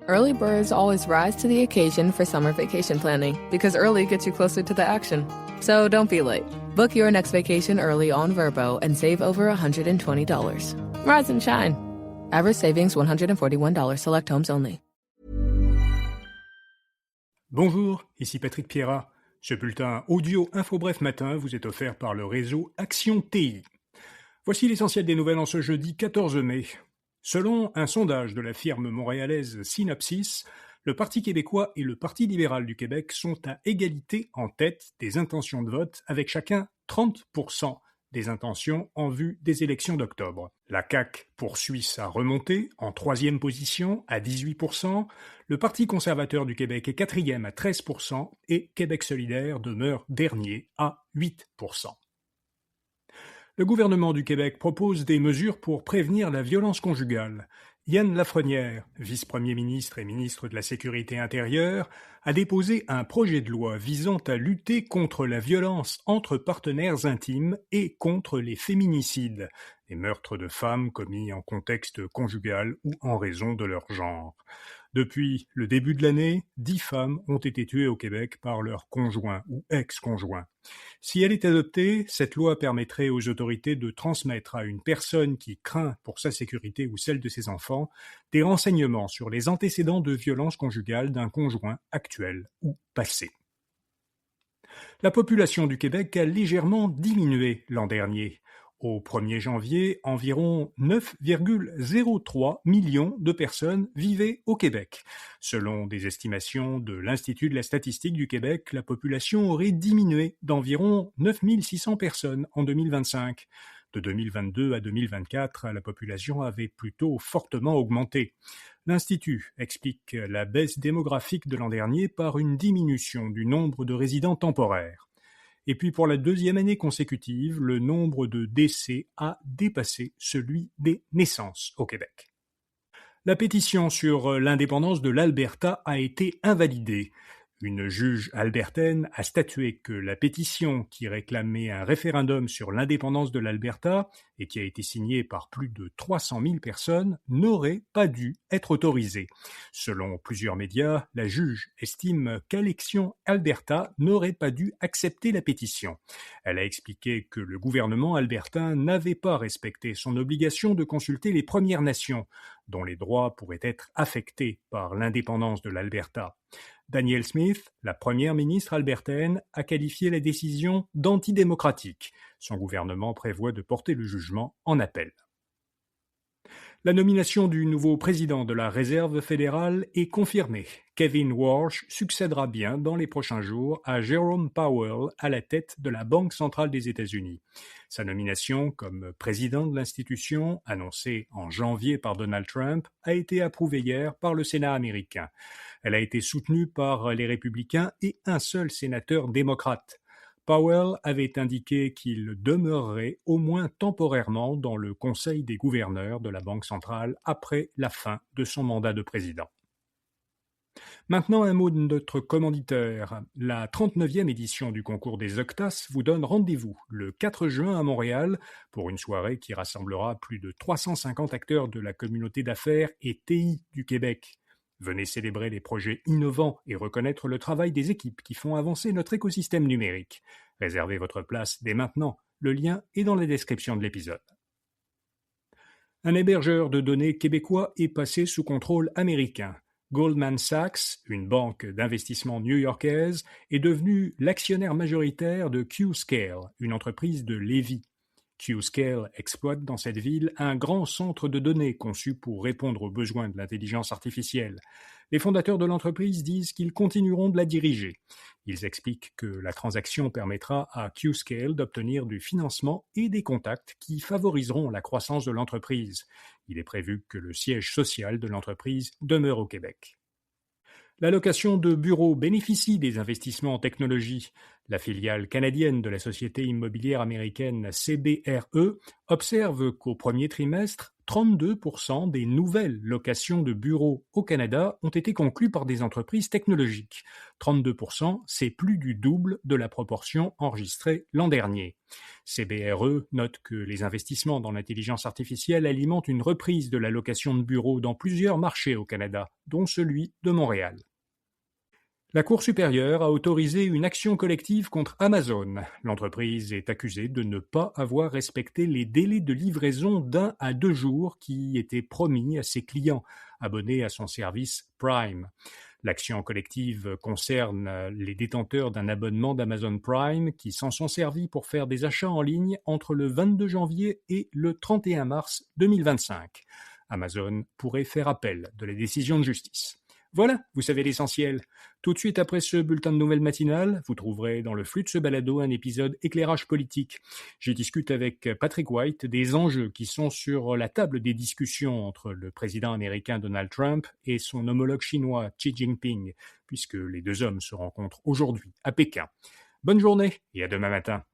Early birds always rise to the occasion for summer vacation planning because early gets you closer to the action. So don't be late. Book your next vacation early on Vrbo and save over $120. Rise and shine. Average savings $141. Select homes only. Bonjour, ici Patrick Pierrat. Ce bulletin audio InfoBref Matin vous est offert par le réseau Action TI. Voici l'essentiel des nouvelles en ce jeudi 14 mai. Selon un sondage de la firme montréalaise Synopsis, le Parti québécois et le Parti libéral du Québec sont à égalité en tête des intentions de vote, avec chacun 30% des intentions en vue des élections d'octobre. La CAQ poursuit sa remontée en troisième position à 18%, le Parti conservateur du Québec est quatrième à 13% et Québec solidaire demeure dernier à 8%. Le gouvernement du Québec propose des mesures pour prévenir la violence conjugale. Yann Lafrenière, vice-premier ministre et ministre de la Sécurité intérieure, a déposé un projet de loi visant à lutter contre la violence entre partenaires intimes et contre les féminicides, les meurtres de femmes commis en contexte conjugal ou en raison de leur genre. Depuis le début de l'année, 10 femmes ont été tuées au Québec par leur conjoint ou ex-conjoint. Si elle est adoptée, cette loi permettrait aux autorités de transmettre à une personne qui craint pour sa sécurité ou celle de ses enfants des renseignements sur les antécédents de violence conjugale d'un conjoint actuel ou passé. La population du Québec a légèrement diminué l'an dernier. Au 1er janvier, environ 9,03 millions de personnes vivaient au Québec. Selon des estimations de l'Institut de la statistique du Québec, la population aurait diminué d'environ 9 600 personnes en 2025. De 2022 à 2024, la population avait plutôt fortement augmenté. L'Institut explique la baisse démographique de l'an dernier par une diminution du nombre de résidents temporaires. Et puis pour la deuxième année consécutive, le nombre de décès a dépassé celui des naissances au Québec. La pétition sur l'indépendance de l'Alberta a été invalidée. Une juge albertaine a statué que la pétition qui réclamait un référendum sur l'indépendance de l'Alberta et qui a été signée par plus de 300 000 personnes n'aurait pas dû être autorisée. Selon plusieurs médias, la juge estime qu'Élections Alberta n'aurait pas dû accepter la pétition. Elle a expliqué que le gouvernement albertain n'avait pas respecté son obligation de consulter les Premières Nations, dont les droits pourraient être affectés par l'indépendance de l'Alberta. Danielle Smith, la première ministre albertaine, a qualifié la décision d'antidémocratique. Son gouvernement prévoit de porter le jugement en appel. La nomination du nouveau président de la Réserve fédérale est confirmée. Kevin Warsh succédera bien dans les prochains jours à Jerome Powell à la tête de la Banque centrale des États-Unis. Sa nomination comme président de l'institution, annoncée en janvier par Donald Trump, a été approuvée hier par le Sénat américain. Elle a été soutenue par les républicains et un seul sénateur démocrate. Powell avait indiqué qu'il demeurerait au moins temporairement dans le Conseil des gouverneurs de la Banque centrale après la fin de son mandat de président. Maintenant un mot de notre commanditaire. La 39e édition du concours des Octas vous donne rendez-vous le 4 juin à Montréal pour une soirée qui rassemblera plus de 350 acteurs de la communauté d'affaires et TI du Québec. Venez célébrer les projets innovants et reconnaître le travail des équipes qui font avancer notre écosystème numérique. Réservez votre place dès maintenant. Le lien est dans la description de l'épisode. Un hébergeur de données québécois est passé sous contrôle américain. Goldman Sachs, une banque d'investissement new-yorkaise, est devenue l'actionnaire majoritaire de Qscale, une entreprise de Lévis. Qscale exploite dans cette ville un grand centre de données conçu pour répondre aux besoins de l'intelligence artificielle. Les fondateurs de l'entreprise disent qu'ils continueront de la diriger. Ils expliquent que la transaction permettra à Qscale d'obtenir du financement et des contacts qui favoriseront la croissance de l'entreprise. Il est prévu que le siège social de l'entreprise demeure au Québec. La location de bureaux bénéficie des investissements en technologie. La filiale canadienne de la société immobilière américaine CBRE observe qu'au premier trimestre, 32% des nouvelles locations de bureaux au Canada ont été conclues par des entreprises technologiques. 32%, c'est plus du double de la proportion enregistrée l'an dernier. CBRE note que les investissements dans l'intelligence artificielle alimentent une reprise de la location de bureaux dans plusieurs marchés au Canada, dont celui de Montréal. La Cour supérieure a autorisé une action collective contre Amazon. L'entreprise est accusée de ne pas avoir respecté les délais de livraison d'1 à 2 jours qui étaient promis à ses clients abonnés à son service Prime. L'action collective concerne les détenteurs d'un abonnement d'Amazon Prime qui s'en sont servis pour faire des achats en ligne entre le 22 janvier et le 31 mars 2025. Amazon pourrait faire appel de la décision de justice. Voilà, vous savez l'essentiel. Tout de suite après ce bulletin de nouvelles matinal, vous trouverez dans le flux de ce balado un épisode éclairage politique. J'y discute avec Patrick White des enjeux qui sont sur la table des discussions entre le président américain Donald Trump et son homologue chinois Xi Jinping, puisque les deux hommes se rencontrent aujourd'hui à Pékin. Bonne journée et à demain matin.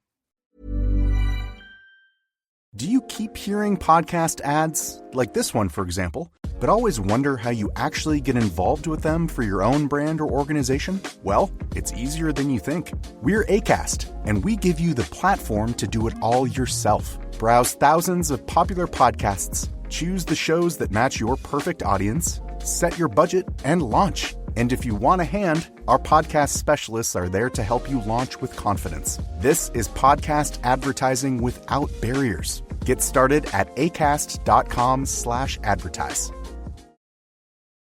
Do you keep hearing podcast ads, like this one, for example, but always wonder how you actually get involved with them for your own brand or organization? Well, it's easier than you think. We're Acast, and we give you the platform to do it all yourself. Browse thousands of popular podcasts, choose the shows that match your perfect audience, set your budget, and launch. And if you want a hand, our podcast specialists are there to help you launch with confidence. This is podcast advertising without barriers. Get started at acast.com/advertise.